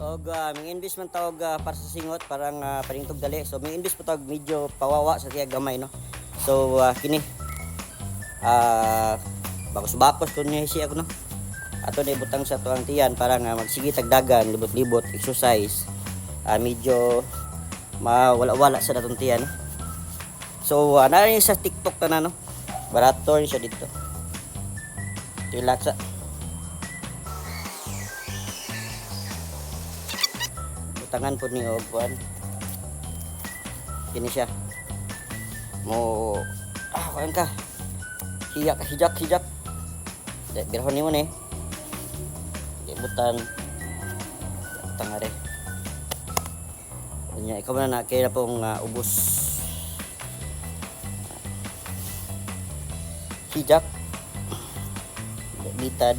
Og may invest man tawag para sa singot parang paningtog dali. So may invest pa tawag medyo pawawa sa tiya gamay no. So kini bakos-bakos kun niya siya no. Ato na ibutang sa tuang tiyan para nga magsige tagdagan, libot-libot, exercise. Medyo mawala-wala sa datong tiyan. So nari sa TikTok na no. Barato rin siya dito. Relax. Butangan po ni Ogwan. Kini siya. Mo kuan ka. Hijak. Birahon ni mo ni. Butan. Tangare. Nya ikaw na kaya pong ubos. Hijak. Bitad.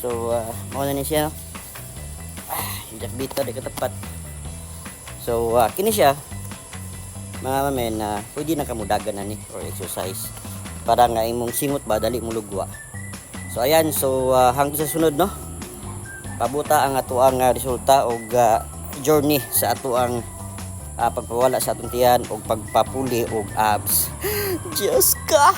So, mau na ni siya, no? Hijak bitad, di katapat. So, kini siya, mga mamen, pwede na kamudagan na ni, or exercise. Para nga imong singot ba, dali mo lugwa. So, ayan, so, hanggang sa sunod, no? Pabuta ang atuang resulta o journey sa atuang pagpawala sa atong tiyan o pagpapuli o abs. Diyos ka!